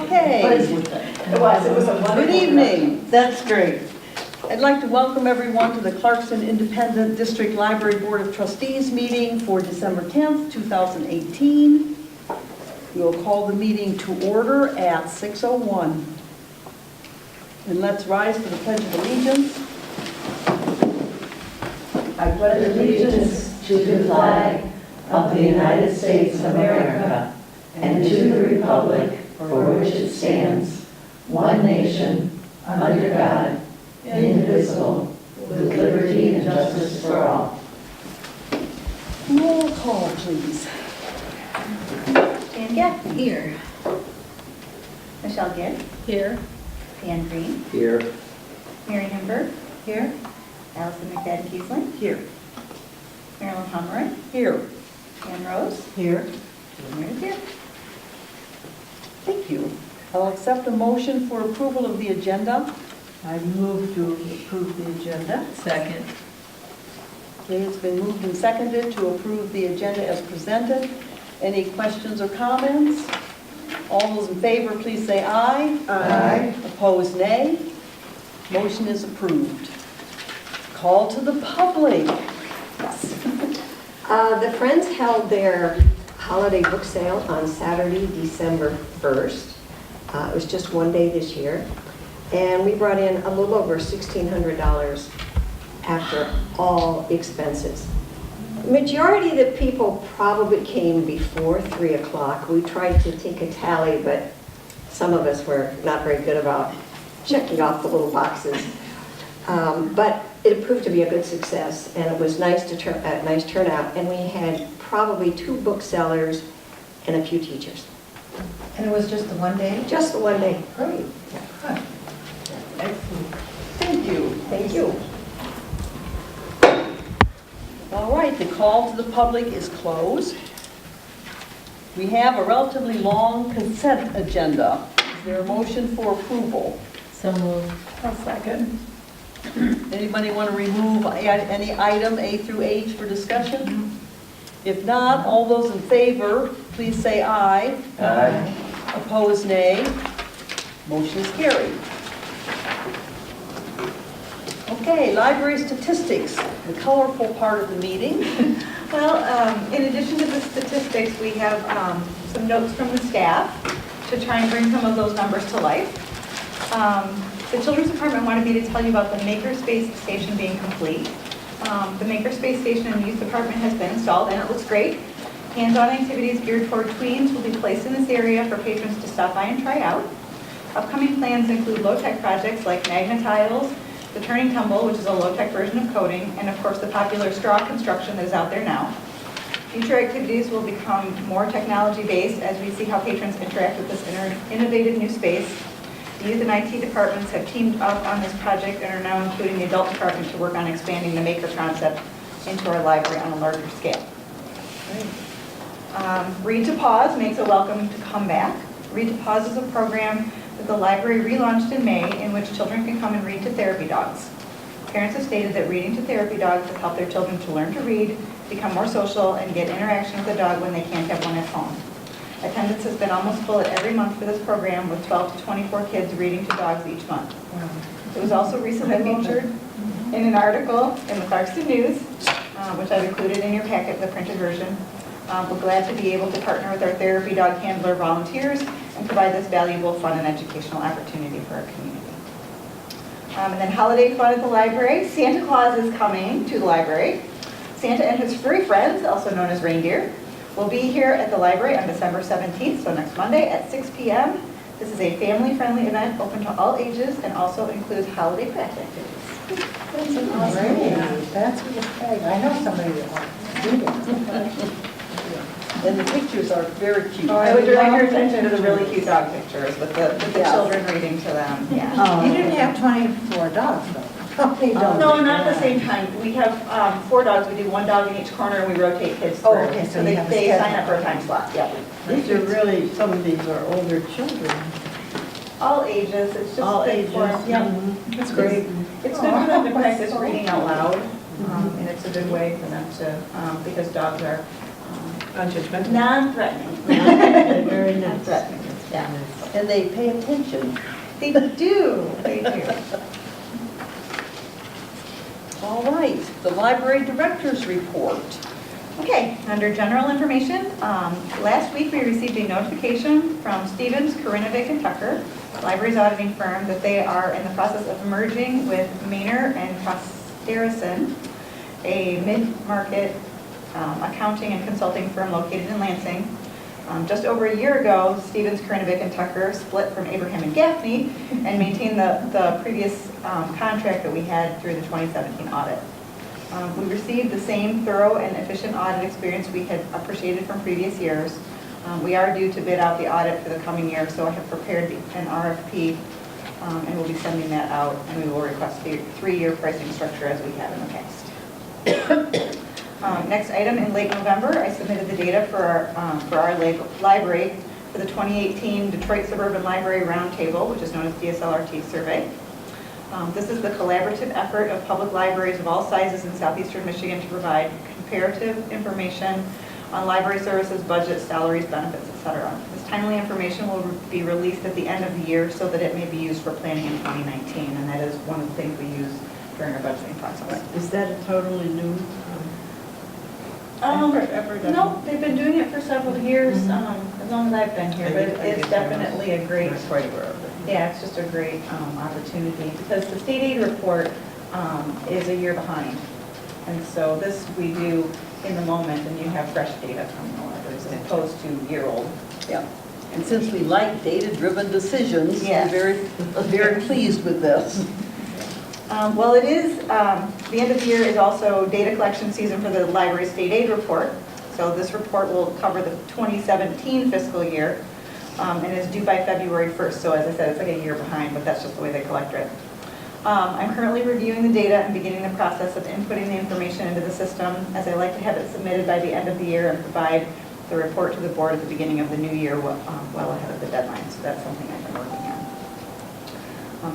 Okay. It was a wonderful Good evening. That's great. I'd like to welcome everyone to the Clarkson Independent District Library Board of Trustees meeting for December 10th, 2018. We will call the meeting to order at 6:01. And let's rise to the Pledge of Allegiance. I pledge allegiance to the flag of the United States of America and to the republic for which it stands, one nation, under God, indivisible, with liberty and justice for all. Roll call, please. Dan Gaffney. Here. Michelle Gibb. Here. Dan Green. Here. Mary Hemberg. Here. Allison McFadden-Kiesling. Here. Marilyn Pomeroy. Here. Ann Rose. Here. And Meredith here. Thank you. I'll accept a motion for approval of the agenda. I move to approve the agenda. Second. Okay, it's been moved and seconded to approve the agenda as presented. Any questions or comments? All those in favor, please say aye. Aye. Opposed, nay. Motion is approved. Call to the public. The Friends held their holiday book sale on Saturday, December 1st. It was just one day this year. And we brought in a little over $1,600 after all expenses. Majority of the people probably came before 3 o'clock. We tried to take a tally, but some of us were not very good about checking off the little boxes. But it proved to be a good success, and it was nice turnout. And we had probably 2 booksellers and a few teachers. And it was just the one day? Just the one day. Great. Huh. Excellent. Thank you. Thank you. All right, the call to the public is closed. We have a relatively long consent agenda. Is there a motion for approval? So moved. I'll second. Anybody want to remove any item A through H for discussion? If not, all those in favor, please say aye. Aye. Opposed, nay. Motion is carried. Okay, library statistics, the colorful part of the meeting. Well, in addition to the statistics, we have some notes from the staff to try and bring some of those numbers to life. The Children's Department wanted me to tell you about the Makerspace Station being complete. The Makerspace Station in the Youth Department has been installed and it looks great. Hands-on activities geared toward tweens will be placed in this area for patrons to stop by and try out. Upcoming plans include low-tech projects like magnetiles, the turning tumble, which is a low-tech version of coding, and of course the popular straw construction that is out there now. Future activities will become more technology-based as we see how patrons interact with this innovative new space. The youth and IT departments have teamed up on this project and are now including the adult department to work on expanding the maker concept into our library on a larger scale. Read to Pause makes a welcome to come back. Read to Pause is a program that the library relaunched in May in which children can come and read to therapy dogs. Parents have stated that reading to therapy dogs has helped their children to learn to read, become more social, and get interaction with the dog when they can't have one at home. Attendance has been almost full at every month for this program, with 12 to 24 kids reading to dogs each month. It was also recently featured in an article in the Clarkson News, which I've included in your packet, the printed version. We're glad to be able to partner with our therapy dog handler volunteers and provide this valuable, fun, and educational opportunity for our community. And then holiday fun at the library. Santa Claus is coming to the library. Santa and his furry friends, also known as reindeer, will be here at the library on December 17th, so next Monday at 6 p.m. This is a family-friendly event open to all ages and also includes holiday craft activities. That's awesome. That's great. I know somebody that wants to do that. And the pictures are very cute. I would direct your attention to the really cute dog pictures with the children reading to them. Yeah. You didn't have 24 dogs, though. How many dogs? No, not at the same time. We have 4 dogs. We do 1 dog in each corner and we rotate kids through. Oh, okay, so they you have a sign schedule. up for a time slot. Yeah. These are really, some of these are older children. All ages. It's just All good ages. for yeah. That's great. It's good for them to practice reading out loud, and it's a good way for them to because dogs are Non-judgmental. non-threatening. Very nice. Non-threatening. Yeah. and they pay attention. They do, they do. All right, the library director's report. Okay, under general information, last week we received a notification from Stevens, Korinovic, and Tucker, library's auditing firm, that they are in the process of merging with Maynard and Costerison, a mid-market accounting and consulting firm located in Lansing. Just over a year ago, Stevens, Korinovic, and Tucker split from Abraham and Gaffney and maintained the previous contract that we had through the 2017 audit. We received the same thorough and efficient audit experience we had appreciated from previous years. We are due to bid out the audit for the coming year, so I have prepared an RFP and we'll be sending that out, and we will request the 3-year pricing structure as we have in the past. Next item, in late November, I submitted the data for our library for the 2018 Detroit Suburban Library Roundtable, which is known as DSLRT survey. This is the collaborative effort of public libraries of all sizes in southeastern Michigan to provide comparative information on library services, budgets, salaries, benefits, etc. This timely information will be released at the end of the year so that it may be used for planning in 2019, and that is one of the things we use during our budgeting process. Is that a totally new? No, they've been doing it for several years, as long as I've been here, but it's definitely a great, yeah, it's just a great opportunity, because the state aid report is a year behind. And so this we do in the moment, and you have fresh data from the libraries as opposed to year-old. Yeah. And since we like data-driven decisions, Yes. we're very pleased with this. Well, it is, the end of the year is also data collection season for the library state aid report. So this report will cover the 2017 fiscal year and is due by February 1st. So as I said, it's like a year behind, but that's just the way they collect it. I'm currently reviewing the data and beginning the process of inputting the information into the system, as I like to have it submitted by the end of the year and provide the report to the board at the beginning of the new year, well ahead of the deadline. So that's something I've been working on.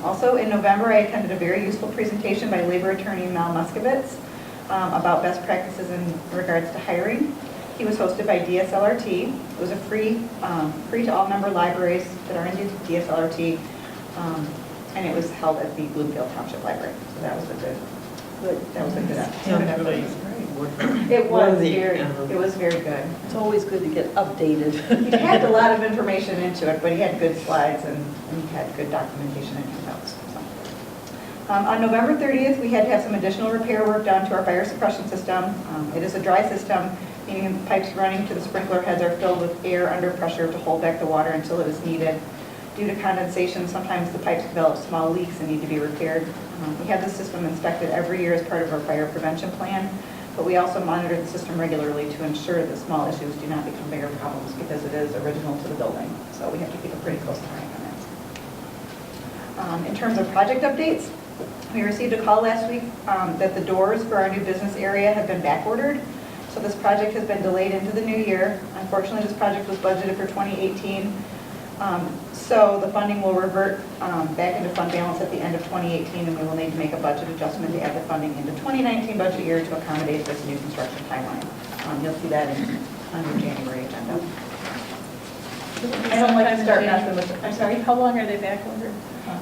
Also, in November, I attended a very useful presentation by labor attorney Mal Muskovitz about best practices in regards to hiring. He was hosted by DSLRT. It was a free to all member libraries that are in DSLRT, and it was held at the Bloomfield Township Library. So that was a good effort. It was very good. It's always good to get updated. He packed a lot of information into it, but he had good slides and he had good documentation in his notes. So. On November 30th, we had to have some additional repair work done to our fire suppression system. It is a dry system, meaning the pipes running to the sprinkler heads are filled with air under pressure to hold back the water until it is needed. Due to condensation, sometimes the pipes develop small leaks and need to be repaired. We have the system inspected every year as part of our fire prevention plan. But we also monitor the system regularly to ensure that small issues do not become bigger problems, because it is original to the building. So we have to keep a pretty close eye on it. In terms of project updates, we received a call last week that the doors for our new business area have been back ordered. So this project has been delayed into the new year. Unfortunately, this project was budgeted for 2018. So the funding will revert back into fund balance at the end of 2018, and we will need to make a budget adjustment to add the funding into 2019 budget year to accommodate this new construction timeline. You'll see that on your January agenda. I don't like to start messing with it. I'm sorry? How long are they back ordered?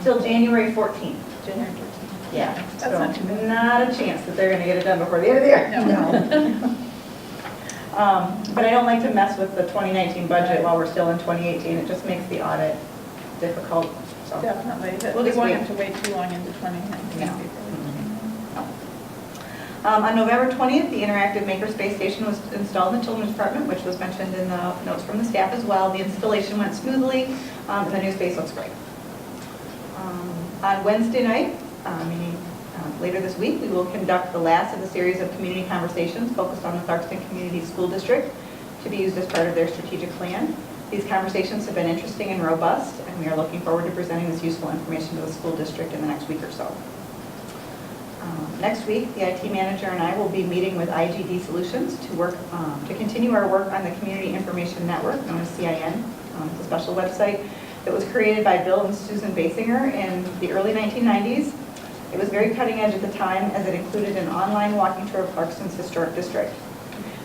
Till January 14th. January 14th. Yeah. That's not too bad. Not a chance that they're going to get it done before the end of the year. No. But I don't like to mess with the 2019 budget while we're still in 2018. It just makes the audit difficult. So. Definitely, but We'll we just won't wait. have to wait too long into 2019. No. On November 20th, the interactive makerspace station was installed in the children's department, which was mentioned in the notes from the staff as well. The installation went smoothly, and the new space looks great. On Wednesday night, meaning later this week, we will conduct the last of the series of community conversations focused on the Clarkston Community School District to be used as part of their strategic plan. These conversations have been interesting and robust, and we are looking forward to presenting this useful information to the school district in the next week or so. Next week, the IT manager and I will be meeting with IGD Solutions to continue our work on the Community Information Network, known as CIN. It's a special website that was created by Bill and Susan Basinger in the early 1990s. It was very cutting edge at the time, as it included an online walking tour of Clarkston's historic district.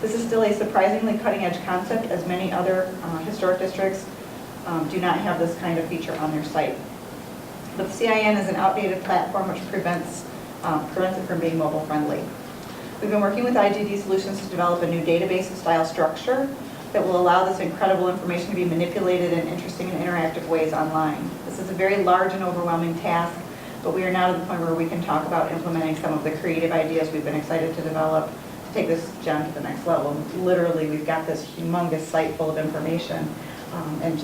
This is still a surprisingly cutting edge concept, as many other historic districts do not have this kind of feature on their site. But the CIN is an outdated platform which prevents it from being mobile friendly. We've been working with IGD Solutions to develop a new database style structure that will allow this incredible information to be manipulated in interesting and interactive ways online. This is a very large and overwhelming task, but we are now to the point where we can talk about implementing some of the creative ideas we've been excited to develop to take this gem to the next level. Literally, we've got this humongous site full of information, and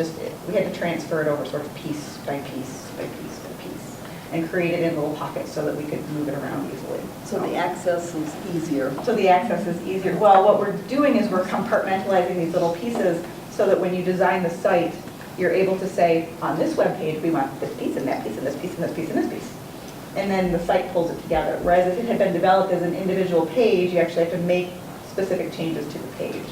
we had to transfer it over sort of piece by piece by piece by piece, and create it in little pockets so that we could move it around easily. So the access is easier. So the access is easier. Well, what we're doing is we're compartmentalizing these little pieces so that when you design the site, you're able to say, on this web page, we want this piece and that piece and this piece and this piece and this piece. And then the site pulls it together. Whereas if it had been developed as an individual page, you actually have to make specific changes to the page.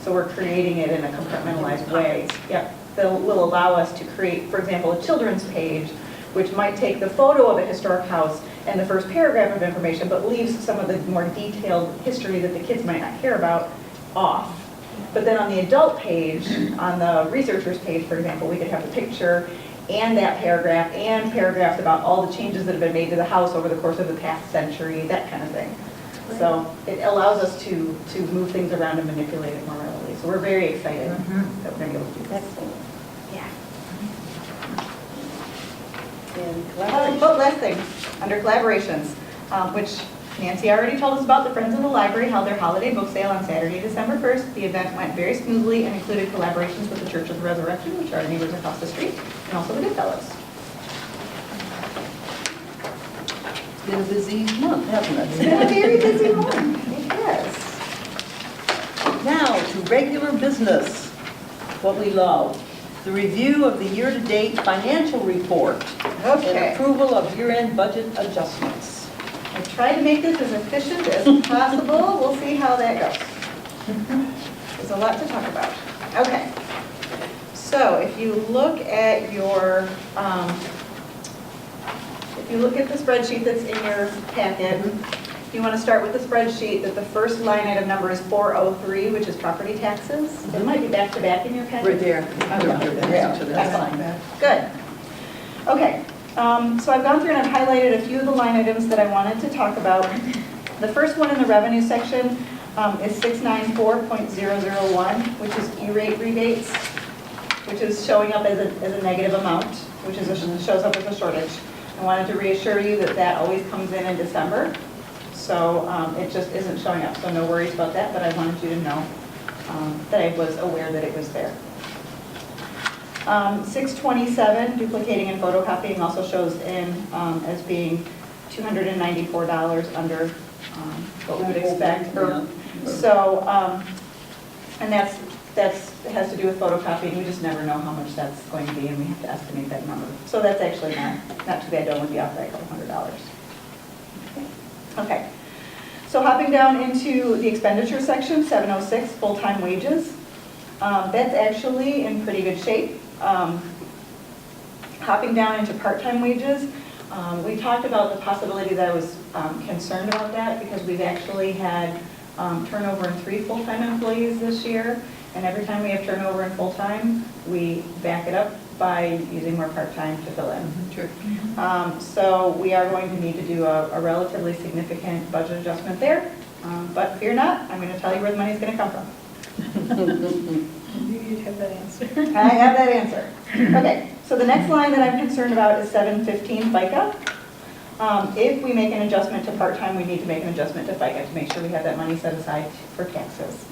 So we're creating it in a compartmentalized way. Yep. That will allow us to create, for example, a children's page, which might take the photo of a historic house and the first paragraph of information, but leaves some of the more detailed history that the kids might not care about off. But then on the adult page, on the researchers page, for example, we could have the picture and that paragraph and paragraphs about all the changes that have been made to the house over the course of the past century, that kind of thing. So it allows us to move things around and manipulate it more readily. So we're very excited that we're going to be able to do this. Excellent. Yeah. And collaboration. But last thing, under collaborations, which Nancy already told us about, the Friends of the Library held their holiday book sale on Saturday, December 1st. The event went very smoothly and included collaborations with the Church of the Resurrection, which are our neighbors across the street, and also the Goodfellows. It's been a busy month, hasn't It's it? been a very busy one. It has. Now to regular business, what we love. The review of the year-to-date financial report and Okay. approval of year-end budget adjustments. I tried to make this as efficient as possible. We'll see how that goes. There's a lot to talk about. Okay. So if you look at the spreadsheet that's in your packet, you want to start with the spreadsheet that the first line item number is 403, which is property taxes. It might be back to back in your packet. Right there. Yeah, that's fine. Good. Okay. So I've gone through and I've highlighted a few of the line items that I wanted to talk about. The first one in the revenue section is 694.001, which is E-rate rebates, which is showing up as a negative amount, which shows up as a shortage. I wanted to reassure you that that always comes in December, so it just isn't showing up. So no worries about that, but I wanted you to know that I was aware that it was there. 627, duplicating and photocopying, also shows in as being $294 under what we would expect. So, and that has to do with photocopying. We just never know how much that's going to be, and we have to estimate that number. So that's actually not too bad. It only be off by a couple $100. Okay. So hopping down into the expenditure section, 706, full-time wages. That's actually in pretty good shape. Hopping down into part-time wages, we talked about the possibility that I was concerned about that because we've actually had turnover in 3 full-time employees this year, and every time we have turnover in full-time, we back it up by using more part-time to fill in. Sure. So we are going to need to do a relatively significant budget adjustment there, but fear not, I'm going to tell you where the money's going to come from. You have that answer. I have that answer. Okay, so the next line that I'm concerned about is 715 FICA. If we make an adjustment to part-time, we need to make an adjustment to FICA to make sure we have that money set aside for taxes.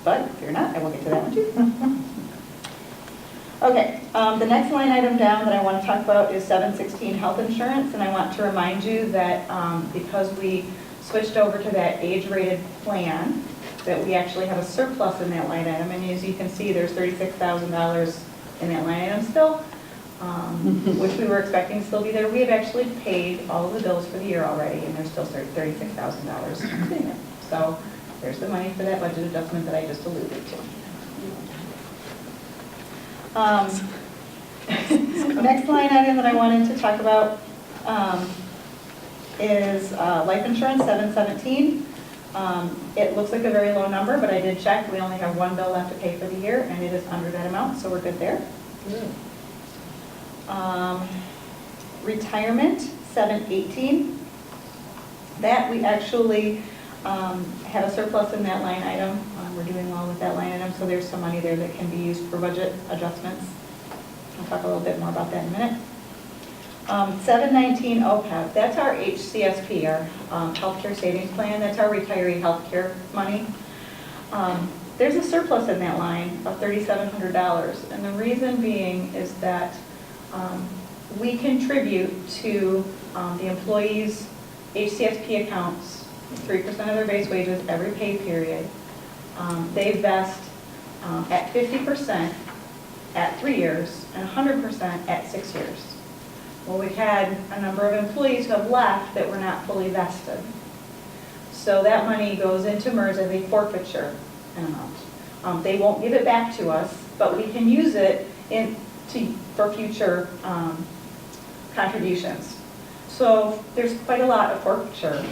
But fear not, I will get to that one too. Okay, the next line item down that I want to talk about is 716 health insurance, and I want to remind you that because we switched over to that age-rated plan, that we actually have a surplus in that line item, and as you can see, there's $36,000 in that line item still, which we were expecting to still be there. We have actually paid all of the bills for the year already, and there's still $36,000 sitting there. So there's the money for that budget adjustment that I just alluded to. Next line item that I wanted to talk about is life insurance, 717. It looks like a very low number, but I did check. We only have one bill left to pay for the year, and it is under that amount, so we're good there. Retirement, 718. That we actually have a surplus in that line item. We're doing well with that line item, so there's some money there that can be used for budget adjustments. I'll talk a little bit more about that in a minute. 719 OPEB, that's our HCSP, our healthcare savings plan. That's our retiree healthcare money. There's a surplus in that line of $3,700, and the reason being is that we contribute to the employees' HCSP accounts 3% of their base wages every pay period. They vest at 50% at 3 years and 100% at 6 years. Well, we've had a number of employees who have left that were not fully vested. So that money goes into MERS as a forfeiture amount. They won't give it back to us, but we can use it for future contributions. So there's quite a lot of forfeiture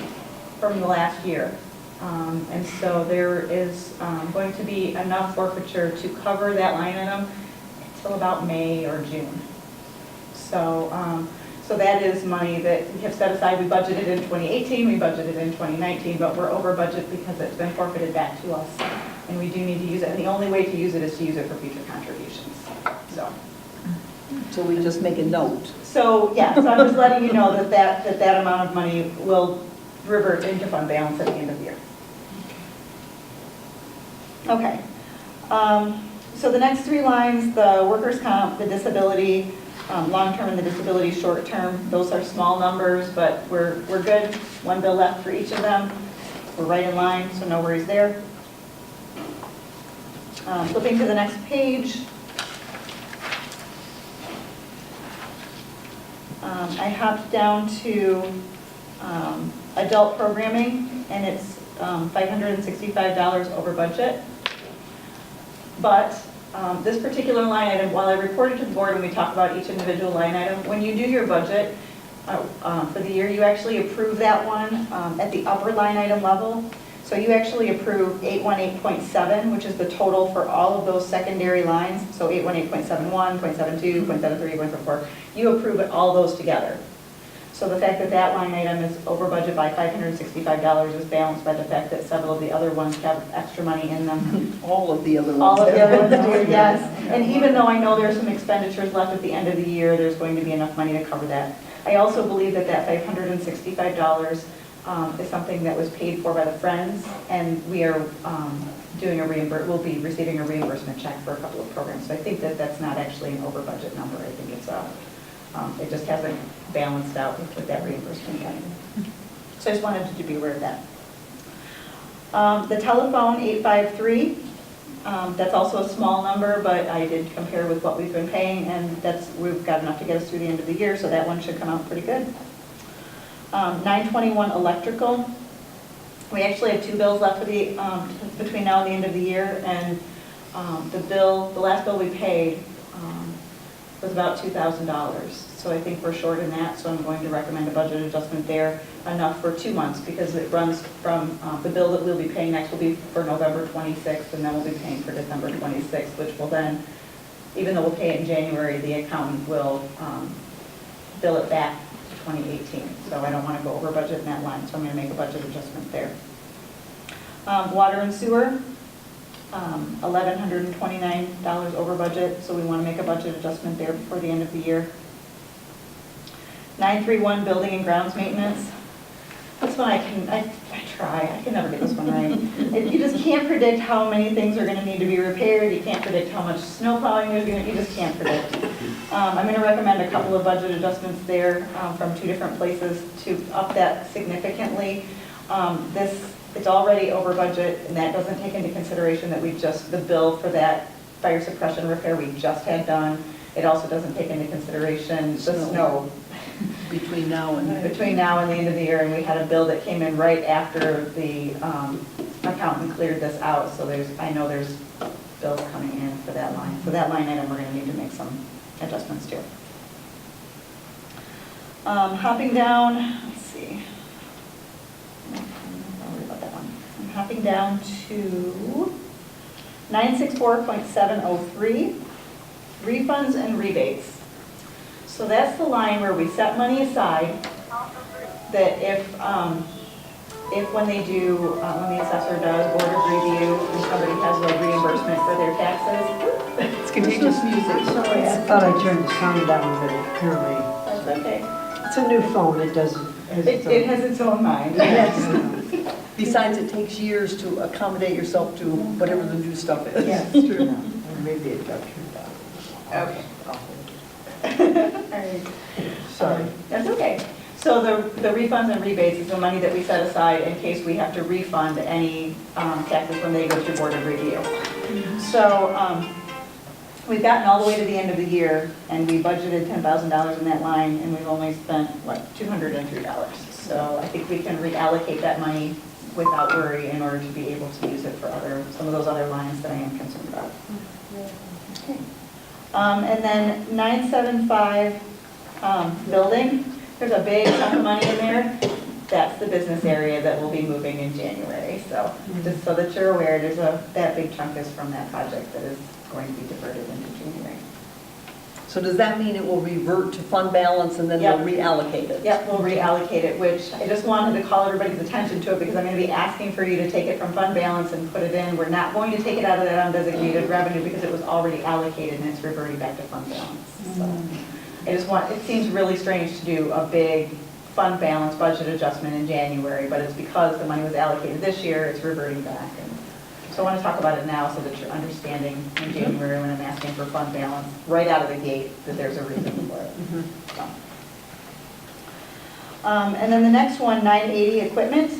from the last year. And so there is going to be enough forfeiture to cover that line item until about May or June. So that is money that we have set aside. We budgeted in 2018, we budgeted in 2019, but we're over budget because it's been forfeited back to us. And we do need to use it. And the only way to use it is to use it for future contributions. So we just make a note. So yeah, so I'm just letting you know that amount of money will revert into fund balance at the end of the year. Okay. So the next three lines, the workers' comp, the disability, long-term and the disability short-term, those are small numbers, but we're good. One bill left for each of them. We're right in line, so no worries there. Flipping to the next page. I hopped down to adult programming, and it's $565 over budget. But this particular line item, while I reported to the board and we talk about each individual line item, when you do your budget for the year, you actually approve that one at the upper line item level. So you actually approve 818.7, which is the total for all of those secondary lines. So 818.71, 0.72, 0.73, 0.74. You approve it, all those together. So the fact that that line item is over budget by $565 is balanced by the fact that several of the other ones have extra money in them. All of the other ones. All of the other ones do, yes. And even though I know there's some expenditures left at the end of the year, there's going to be enough money to cover that. I also believe that that $565 is something that was paid for by the Friends, and we are we'll be receiving a reimbursement check for a couple of programs. So I think that that's not actually an over budget number. I think it's it just hasn't balanced out with that reimbursement yet. So I just wanted you to be aware of that. The telephone, 853, that's also a small number, but I did compare with what we've been paying, and we've got enough to get us through the end of the year, so that one should come out pretty good. 921 electrical. We actually have 2 bills left for between now and the end of the year, and the last bill we paid was about $2,000. So I think we're short in that, so I'm going to recommend a budget adjustment there, enough for 2 months, because it runs from the bill that we'll be paying next will be for November 26th, and then we'll be paying for December 26th, which will then, even though we'll pay it in January, the accountant will bill it back to 2018. So I don't want to go over budget in that line, so I'm going to make a budget adjustment there. Water and sewer, $1,129 over budget, so we want to make a budget adjustment there before the end of the year. 931 building and grounds maintenance. This one I try. I can never get this one right. You just can't predict how many things are going to need to be repaired. You can't predict how much snow plowing there's going to. You just can't predict. I'm going to recommend a couple of budget adjustments there from 2 different places to up that significantly. It's already over budget, and that doesn't take into consideration that the bill for that fire suppression repair we just had done. It also doesn't take into consideration the snow. Between now and the end of the year, and we had a bill that came in right after the accountant cleared this out, so I know there's bills coming in for that line. So that line item, we're going to need to make some adjustments to. Hopping down, let's see. Don't worry about that one. hopping down to 964.703, refunds and rebates. So that's the line where we set money aside that if when they do, when the assessor does board of review and somebody has a reimbursement for their taxes. It's contagious music. Sorry, I thought I turned the sound down, but apparently, That's okay. it's a new phone, it doesn't. It has its own mind. Yes. Besides, it takes years to accommodate yourself to whatever the new stuff is. Yeah, it's true now. Or maybe it got turned down. Okay. All right. Sorry. That's okay. So the refunds and rebates is the money that we set aside in case we have to refund any taxes when they go through board of review. So we've gotten all the way to the end of the year, and we budgeted $10,000 in that line, and we've only spent, what, $203. So I think we can reallocate that money without worry in order to be able to use it for some of those other lines that I am concerned about. Okay. And then 975 building, there's a big chunk of money in there. That's the business area that will be moving in January. So just so that you're aware, that big chunk is from that project that is going to be diverted into January. So does that mean it will revert to fund balance and then Yep. we'll reallocate it? Yep, we'll reallocate it, which I just wanted to call everybody's attention to it because I'm going to be asking for you to take it from fund balance and put it in. We're not going to take it out of that undesignated revenue because it was already allocated and it's reverting back to fund balance. So it seems really strange to do a big fund balance budget adjustment in January, but it's because the money was allocated this year, it's reverting back. And so I want to talk about it now so that you're understanding in January when I'm asking for fund balance, right out of the gate, that there's a reason for it. So. And then the next one, 980 equipment.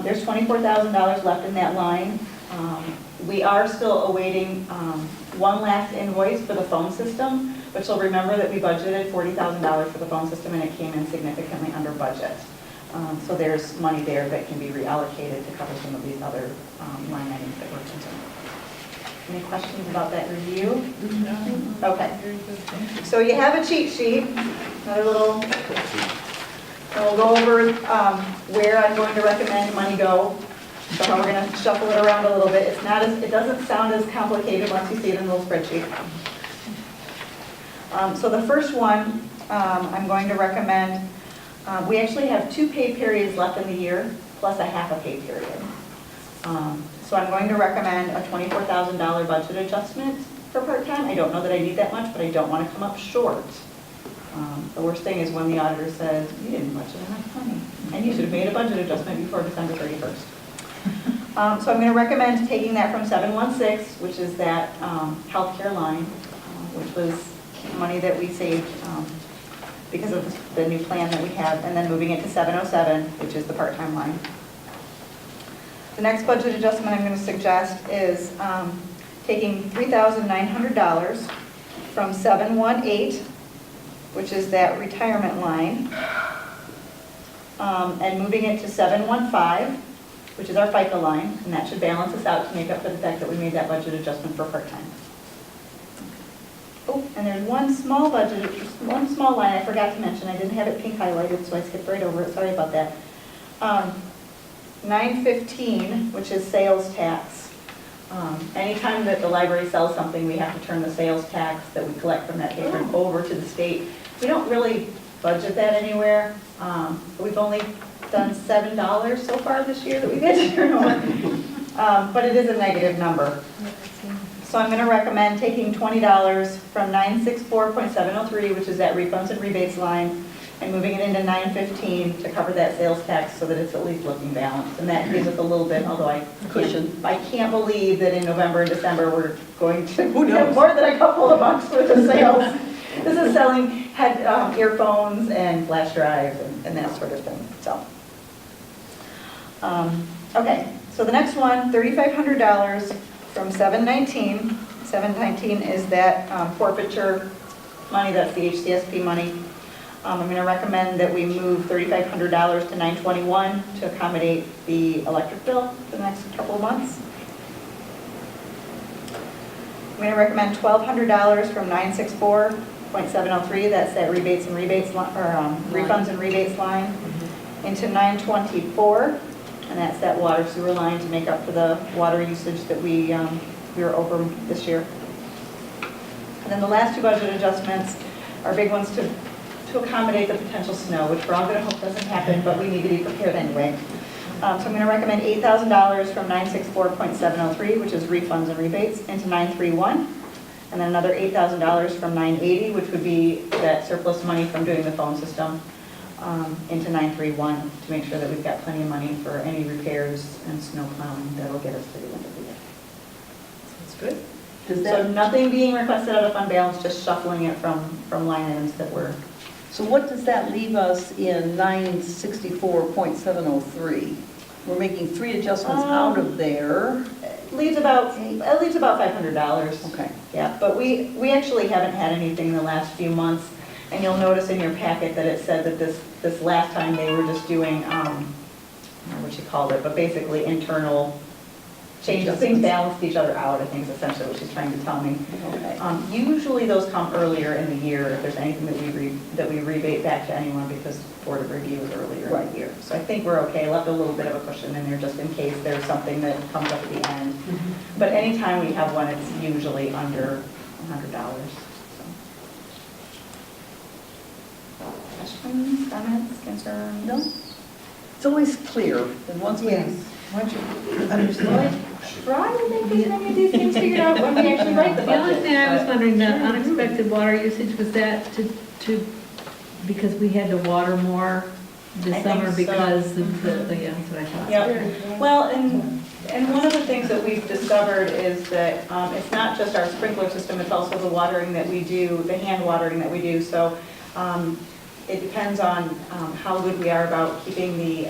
There's $24,000 left in that line. We are still awaiting one last invoice for the phone system, but you'll remember that we budgeted $40,000 for the phone system and it came in significantly under budget. So there's money there that can be reallocated to cover some of these other line items that we're concerned with. Any questions about that review? No. Okay. Very good, thank you. So you have a cheat sheet, another little, and we'll go over where I'm going to recommend money go. So how we're going to shuffle it around a little bit. It doesn't sound as complicated once you see it in the little spreadsheet. So the first one, I'm going to recommend, we actually have 2 pay periods left in the year, plus a half a pay period. So I'm going to recommend a $24,000 budget adjustment for part-time. I don't know that I need that much, but I don't want to come up short. The worst thing is when the auditor says, you didn't budget enough money, and you should have made a budget adjustment before December 31st. So I'm going to recommend taking that from 716, which is that healthcare line, which was money that we saved because of the new plan that we have, and then moving it to 707, which is the part-time line. The next budget adjustment I'm going to suggest is taking $3,900 from 718, which is that retirement line, and moving it to 715, which is our FICA line, and that should balance us out to make up for the fact that we made that budget adjustment for part-time. Oh, and there's one small line I forgot to mention. I didn't have it pink highlighted, so I skipped right over it. Sorry about that. 915, which is sales tax. Anytime that the library sells something, we have to turn the sales tax that we collect from that patron over to the state. We don't really budget that anywhere. We've only done $7 so far this year that we've had to turn over. But it is a negative number. So I'm going to recommend taking $20 from 964.703, which is that refunds and rebates line, and moving it into 915 to cover that sales tax so that it's at least looking balanced. And that gives us a little bit, although I can't believe that in November and December we're going to have more than a couple of bucks worth of sales. This is selling earphones and flash drives and that sort of thing. So, okay, so the next one, $3,500 from 719. 719 is that forfeiture money, that's the HCSP money. I'm going to recommend that we move $3,500 to 921 to accommodate the electric bill for the next couple of months. I'm going to recommend $1,200 from 964.703, that's that rebates and rebates, refunds and rebates line, into 924. And and that's that water sewer line to make up for the water usage that we were over this year. And then the last two budget adjustments are big ones to accommodate the potential snow, which we're all going to hope doesn't happen, but we need to be prepared anyway. So I'm going to recommend $8,000 from 964.703, which is refunds and rebates, into 931. And then another $8,000 from 980, which would be that surplus money from doing the phone system, into 931 to make sure that we've got plenty of money for any repairs and snow plowing that'll get us to the end of the year. That's good. So nothing being requested out of fund balance, just shuffling it from line items that were. So what does that leave us in 964.703? We're making 3 adjustments out of there. Leaves about $500. Okay. Yeah, but we actually haven't had anything in the last few months, and you'll notice in your packet that it said that this last time they were just doing, I don't know what she called it, but basically internal changes, things balanced each other out, I think is essentially what she's trying to tell me. Okay. Usually those come earlier in the year if there's anything that we rebate back to anyone because Board of Review is earlier in the year. So I think we're okay. Left a little bit of a cushion in there just in case there's something that comes up at the end. But anytime we have one, it's usually under $100. So. Questions, comments, concerns? No? It's always clear, and once we... Yes, once you understand. Try to make as many of these things figured out when we actually write the The budget. only thing I was but- wondering, the unexpected water usage, was that to because we had to water more this I summer think so. because of the, yeah, that's what I thought. Yep. Well, and one of the things that we've discovered is that it's not just our sprinkler system, it's also the watering that we do, the hand watering that we do. So it depends on how good we are about keeping the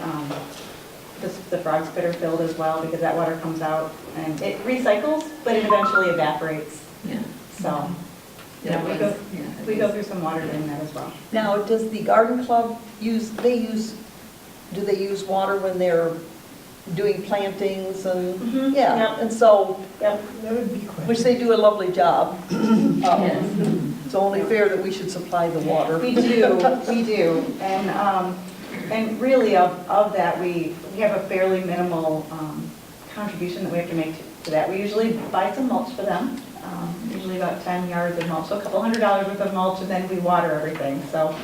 frog spitter filled as well, because that water comes out and it recycles, but it eventually evaporates. Yeah. So yeah, we go through some water doing that as well. Now, does the garden club do they use water when they're doing plantings and, Mhm, yeah, yep. and so, Yep. That would be quick. which they do a lovely job. Yes. It's only fair that we should supply the water. We do. And really of that, we have a fairly minimal contribution that we have to make to that. We usually buy some mulch for them, usually about 10 yards of mulch, so a couple $100 worth of mulch, and then we water everything, so,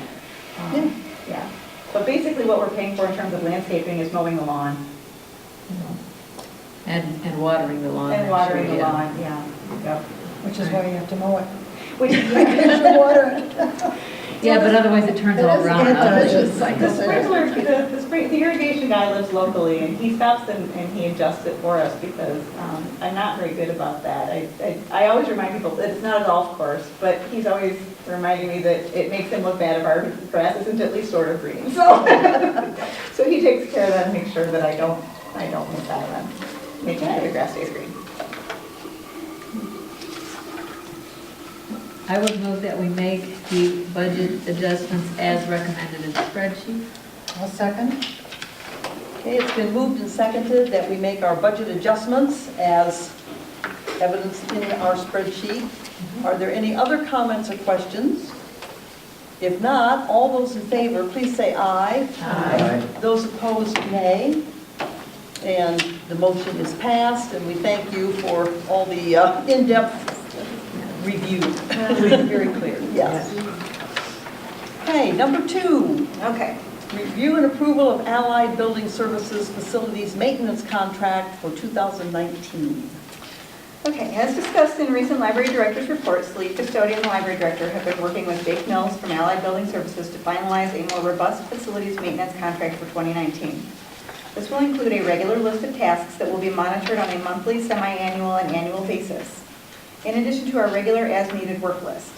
yeah. But basically what we're paying for in terms of landscaping is mowing the lawn. And watering the lawn. And I'm watering sure, the yeah. lawn, yeah. Yep. Which is why you have to mow it. Which is Yeah, but otherwise it turns all brown. It does. The sprinkler, the irrigation guy lives locally, and he stops and he adjusts it for us because I'm not very good about that. I always remind people that it's not a golf course, but he's always reminding me that it makes him look bad if our grass isn't at least sort of green. So, so he takes care of that and makes sure that I don't miss out on making sure the grass stays green. I would move that we make the budget adjustments as recommended in the spreadsheet. I'll second. Okay, it's been moved and seconded that we make our budget adjustments as evidenced in our spreadsheet. Are there any other comments or questions? If not, all those in favor, please say aye. Aye. Those opposed, nay. And the motion is passed, and we thank you for all the in-depth review. Very clear, yes. Okay, number 2. Okay. Review and approval of Allied Building Services Facilities Maintenance Contract for 2019. Okay, as discussed in recent library director's reports, the lead custodian and library director have been working with Jake Mills from Allied Building Services to finalize a more robust facilities maintenance contract for 2019. This will include a regular list of tasks that will be monitored on a monthly, semi-annual, and annual basis, in addition to our regular as-needed work list.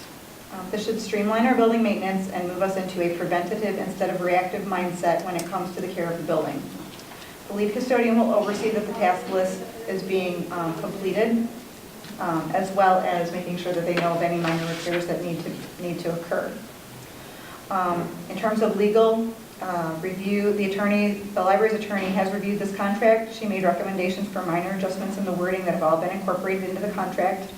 This should streamline our building maintenance and move us into a preventative instead of reactive mindset when it comes to the care of the building. The lead custodian will oversee that the task list is being completed, as well as making sure that they know of any minor repairs that need to occur. In terms of legal review, the library's attorney has reviewed this contract. She made recommendations for minor adjustments in the wording that have all been incorporated into the contract.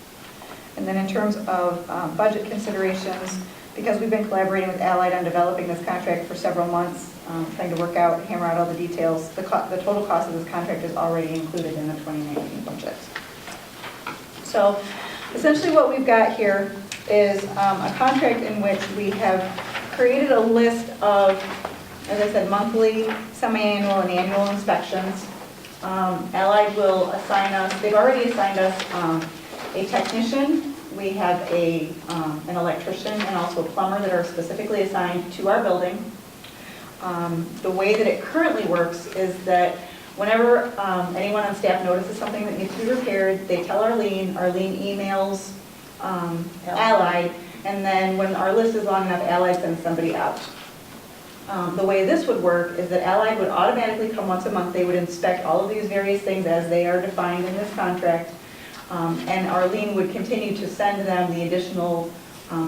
And then in terms of budget considerations, because we've been collaborating with Allied on developing this contract for several months, trying to hammer out all the details, the total cost of this contract is already included in the 2019 budget. So essentially what we've got here is a contract in which we have created a list of, as I said, monthly, semi-annual, and annual inspections. Allied will assign us, they've already assigned us a technician. We have an electrician and also a plumber that are specifically assigned to our building. The way that it currently works is that whenever anyone on staff notices something that needs to be repaired, they tell Arlene emails Allied, and then when our list is long enough, Allied sends somebody out. The way this would work is that Allied would automatically come once a month. They would inspect all of these various things as they are defined in this contract, and Arlene would continue to send them the additional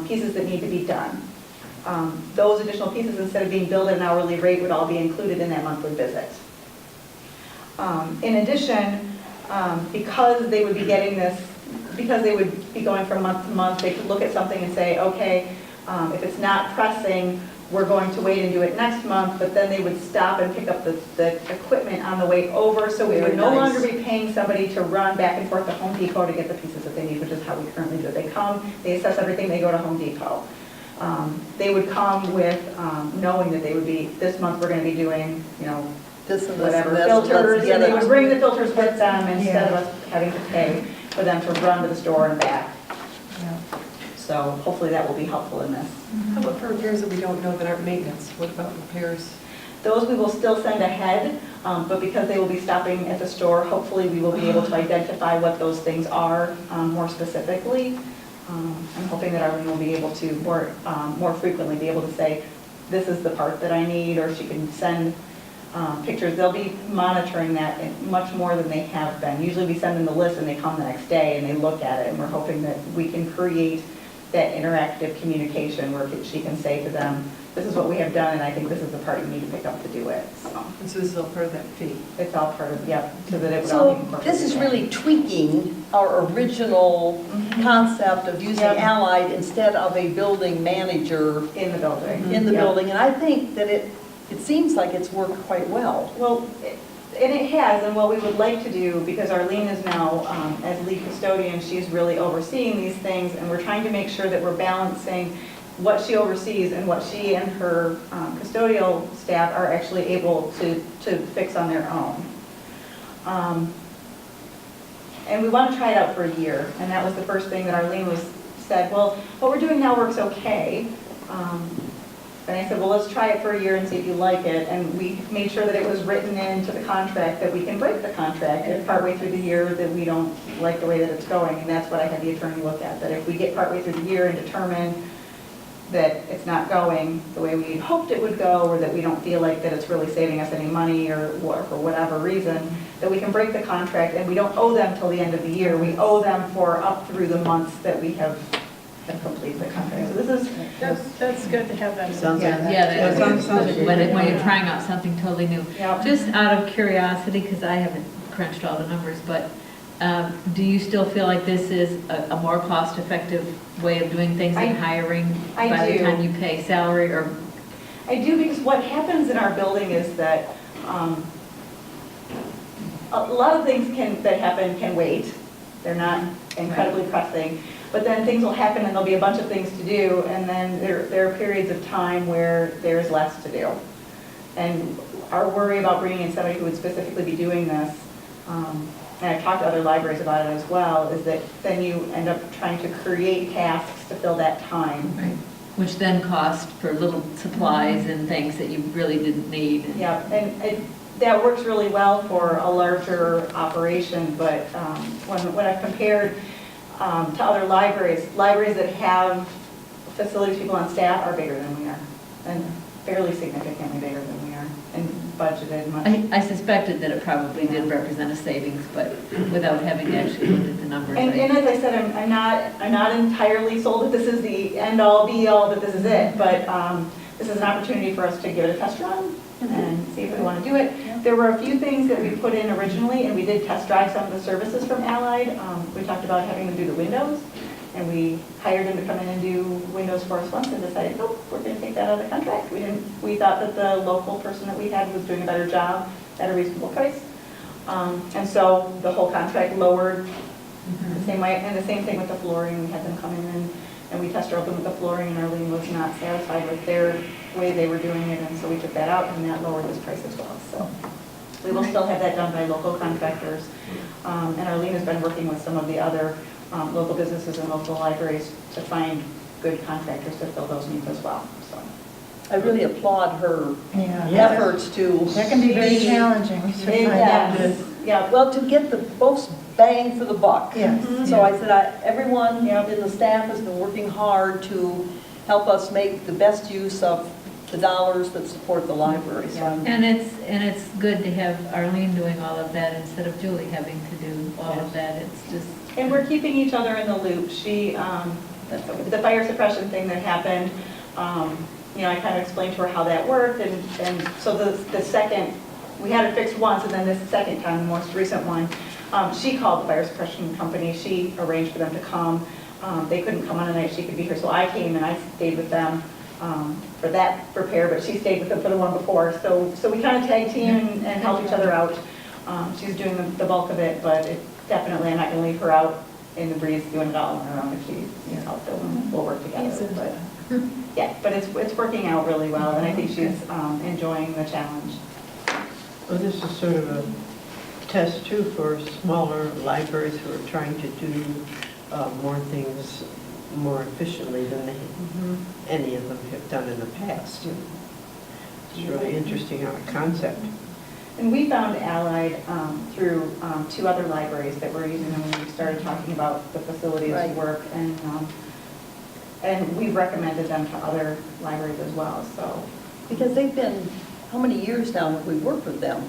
pieces that need to be done. Those additional pieces, instead of being billed at an hourly rate, would all be included in that monthly visit. In addition, because they would be getting this, because they would be going from month to month, they could look at something and say, okay, if it's not pressing, we're going to wait and do it next month, but then they would stop and pick up the equipment on the way over, so we would no longer be paying somebody to run back and forth to Home Depot to get the pieces that they need, which is how we currently do it. They come, they assess everything, they go to Home Depot. They would come with knowing that they would be, this month we're going to be doing, This and whatever, this, filters, let's get and they it. would bring the filters with them instead of us having to pay for them to run to the store and back. So hopefully that will be helpful in this. How about for repairs that we don't know that aren't maintenance? What about repairs? Those we will still send ahead, but because they will be stopping at the store, hopefully we will be able to identify what those things are more specifically. I'm hoping that Arlene will be able to more frequently be able to say, this is the part that I need, or she can send pictures. They'll be monitoring that much more than they have been. Usually we send them the list and they come the next day and they look at it, and we're hoping that we can create that interactive communication where she can say to them, this is what we have done, and I think this is the part you need to pick up to do it. So And so this is all part of that fee? it's all part of, so that it would all be So incorporated. this is really tweaking our original concept of using Yep. Allied instead of a building manager in the building. in the Yep. building. And I think that it seems like it's worked quite well. Well, and it has, and what we would like to do, because Arlene is now, as lead custodian, she's really overseeing these things, and we're trying to make sure that we're balancing what she oversees and what she and her custodial staff are actually able to fix on their own. And we want to try it out for a year, and that was the first thing that Arlene said, well, what we're doing now works okay. And I said, well, let's try it for a year and see if you like it. And we made sure that it was written into the contract that we can break the contract if partway through the year that we don't like the way that it's going. And that's what I had the attorney look at, that if we get partway through the year and determine that it's not going the way we hoped it would go, or that we don't feel like that it's really saving us any money, or for whatever reason, that we can break the contract, and we don't owe them till the end of the year. We owe them for up through the months that we have completed the contract. So this is, That's good to have that. Sounds like that. Yeah, that Sounds is, when you're trying out something totally new. yeah. Just out of curiosity, because I haven't crunched all the numbers, but do you still feel like this is a more cost-effective way of doing things than hiring I by the do. time you pay salary, or? I do, because what happens in our building is that a lot of things that happen can wait. They're not incredibly pressing. But then things will happen and there'll be a bunch of things to do, and then there are periods of time where there's less to do. And our worry about bringing in somebody who would specifically be doing this, and I've talked to other libraries about it as well, is that then you end up trying to create tasks to fill that time. Right. Which then cost for little supplies and things that you really didn't need. Yeah, and that works really well for a larger operation, but when I've compared to other libraries that have facilities people on staff are bigger than we are, and fairly significantly bigger than we are, and budgeted much. I suspected that it probably did represent a savings, but without having actually looked at the numbers. And as I said, I'm not entirely sold that this is the end all be all, that this is it, but this is an opportunity for us to give it a test run and see if we want to do it. There were a few things that we put in originally, and we did test drive some of the services from Allied. We talked about having them do the windows, And we hired him to come in and do windows for us once and decided, nope, we're going to take that out of the contract. We thought that the local person that we had was doing a better job at a reasonable price. And so the whole contract lowered the same way. And the same thing with the flooring. We had them come in and we test drove them with the flooring, and Arlene was not satisfied with their way they were doing it. And so we took that out, and that lowered this price as well. So we will still have that done by local contractors. And Arlene has been working with some of the other local businesses and local libraries to find good contractors to fill those needs as well. So I really applaud her Yeah. efforts to. That can be very challenging. to find out. Yes. yeah, Well, to get the most bang for the buck. Yes. So I said, everyone Yep. in the staff has been working hard to help us make the best use of the dollars that support the library. So I'm- And it's good to have Arlene doing all of that instead of Julie having to do all of that. It's just. and we're keeping each other in the loop. The fire suppression thing that happened, I kind of explained to her how that worked, and so the second, we had it fixed once, and then this second time, the most recent one, she called the fire suppression company, she arranged for them to come. They couldn't come on a night she could be here, so I came and I stayed with them for that repair, but she stayed with them for the one before. So we kind of tag team and help each other out. She's doing the bulk of it, but definitely I'm not going to leave her out in the breeze doing it all on her own. If she needs help, we'll work together. But yeah, but it's working out really well, and I think she's enjoying the challenge. Well, this is sort of a test too for smaller libraries who are trying to do more things more efficiently than any of them have done in the past. It's really interesting concept. And we found Allied through two other libraries that were using them when we started talking about the facilities Right. work, and we've recommended them to other libraries as well. So Because they've been, how many years now have we worked with them?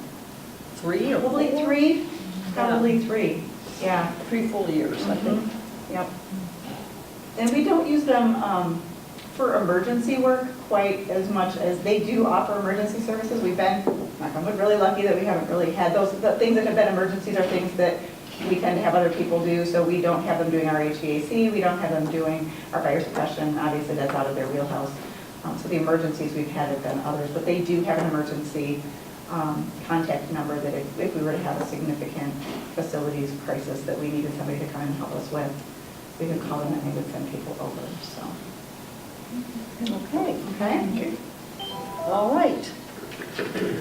3 or 4? probably three. Probably three. Yeah. 3 full years, I think. Yep. And we don't use them for emergency work quite as much as they do offer emergency services. We've been, knock on wood, really lucky that we haven't really had those. The things that have been emergencies are things that we tend to have other people do, so we don't have them doing our HVAC, we don't have them doing our fire suppression. Obviously, that's out of their wheelhouse. So the emergencies we've had have been others, but they do have an emergency contact number that if we were to have a significant facilities crisis that we needed somebody to come and help us with, we could call them and they would send people over, so. Okay, Okay? all right.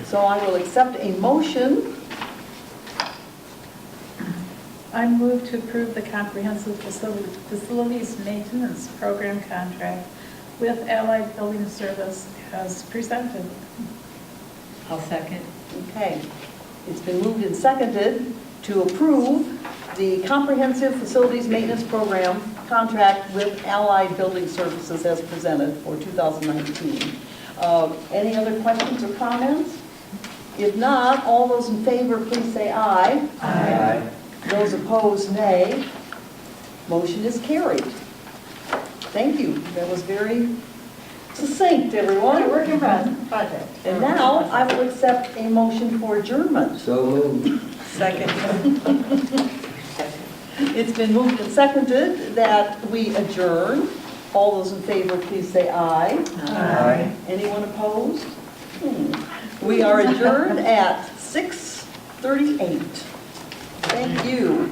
So I will accept a motion. I move to approve the comprehensive facilities maintenance program contract with Allied Building Service as presented. I'll second. Okay. It's been moved and seconded to approve the comprehensive facilities maintenance program contract with Allied Building Services as presented for 2019. Any other questions or comments? If not, all those in favor, please say aye. Aye. Those opposed, nay. Motion is carried. Thank you. That was very succinct, everyone. Work in project. And now I will accept a motion for adjournment. So moved. Second. It's been moved and seconded that we adjourn. All those in favor, please say aye. Aye. Anyone opposed? We are adjourned at 6:38. Thank you.